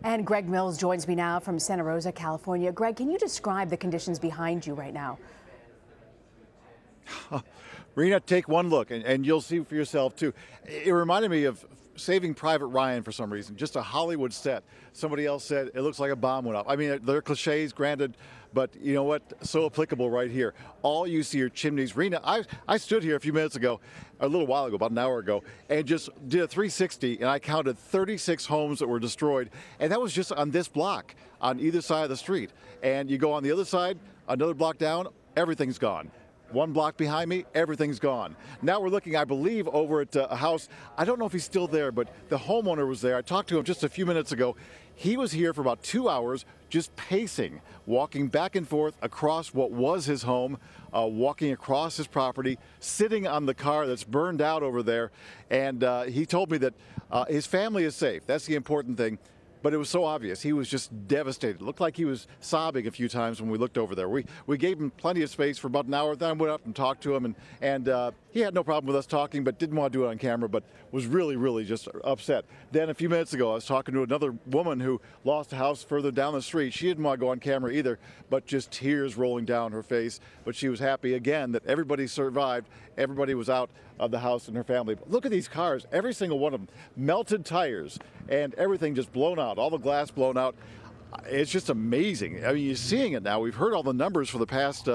And Greg Mills joins me now from Santa Rosa, California. Greg, can you describe the conditions behind you right now? Rena, take one look and you'll see for yourself too. It reminded me of Saving Private Ryan for some reason, just a Hollywood set. Somebody else said it looks like a bomb went off. I mean, they're cliches, granted, but you know what? So applicable right here. All you see are chimneys. Rena, I stood here a few minutes ago, a little while ago, about an hour ago, and just did a 360, and I counted 36 homes that were destroyed, and that was just on this block, on either side of the street. And you go on the other side, another block down, everything's gone. One block behind me, everything's gone. Now we're looking, I believe, over at a house. I don't know if he's still there, but the homeowner was there. I talked to him just a few minutes ago. He was here for about 2 hours, just pacing, walking back and forth across what was his home, walking across his property, sitting on the car that's burned out over there. And he told me that his family is safe. That's the important thing. But it was so obvious. He was just devastated. It looked like he was sobbing a few times when we looked over there. We gave him plenty of space for about an hour. Then I went up and talked to him, and he had no problem with us talking, but didn't want to do it on camera, but was really just upset. Then a few minutes ago, I was talking to another woman who lost a house further down the street. She didn't want to go on camera either, but just tears rolling down her face. But she was happy, again, that everybody survived. Everybody was out of the house and her family. But look at these cars, every single one of them, melted tires and everything just blown out, all the glass blown out. It's just amazing. I mean, you're seeing it now. We've heard all the numbers for the past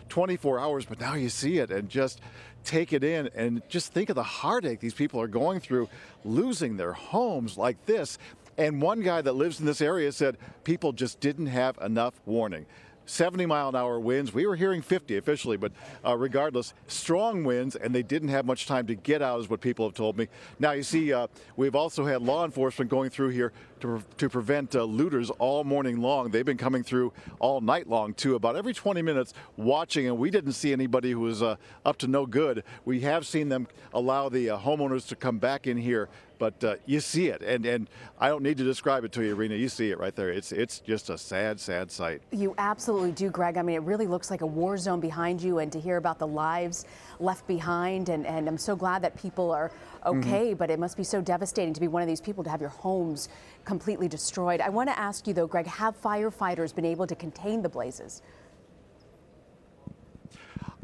24 hours, but now you see it and just take it in and just think of the heartache these people are going through, losing their homes like this. And one guy that lives in this area said people just didn't have enough warning. 70-mile-an-hour winds. We were hearing 50 officially, but regardless, strong winds, and they didn't have much time to get out, is what people have told me. Now, you see, we've also had law enforcement going through here to prevent looters all morning long. They've been coming through all night long, too, about every 20 minutes watching, and we didn't see anybody who was up to no good. We have seen them allow the homeowners to come back in here, but you see it, and I don't need to describe it to you, Rena. You see it right there. It's just a sad sight. You absolutely do, Greg. I mean, it really looks like a war zone behind you, and to hear about the lives left behind, and I'm so glad that people are okay, but it must be so devastating to be one of these people, to have your homes completely destroyed. I want to ask you, though, Greg, have firefighters been able to contain the blazes?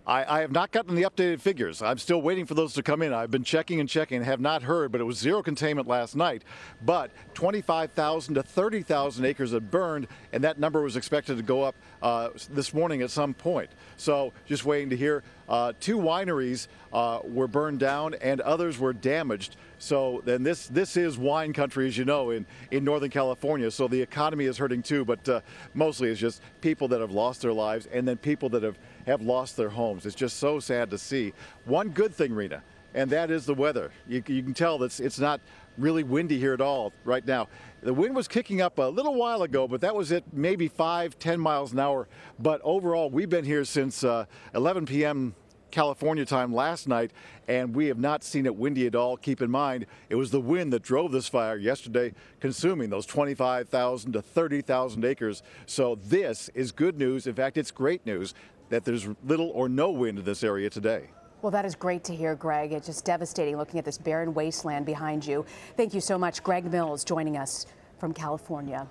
I have not gotten the updated figures. I'm still waiting for those to come in. I've been checking and have not heard, but it was zero containment last night. But 25,000 to 30,000 acres had burned, and that number was expected to go up this morning at some point. So just waiting to hear. 2 wineries were burned down and others were damaged. So then this is wine country, as you know, in Northern California. So the economy is hurting too, but mostly it's just people that have lost their lives and then people that have lost their homes. It's just so sad to see. One good thing, Rena, and that is the weather. You can tell that it's not really windy here at all right now. The wind was kicking up a little while ago, but that was at maybe 5-10 miles an hour. But overall, we've been here since 11 p.m. California time last night, and we have not seen it windy at all. Keep in mind, it was the wind that drove this fire yesterday, consuming those 25,000 to 30,000 acres. So this is good news. In fact, it's great news that there's little or no wind in this area today. Well, that is great to hear, Greg. It's just devastating looking at this barren wasteland behind you. Thank you so much, Greg Mills, joining us from California.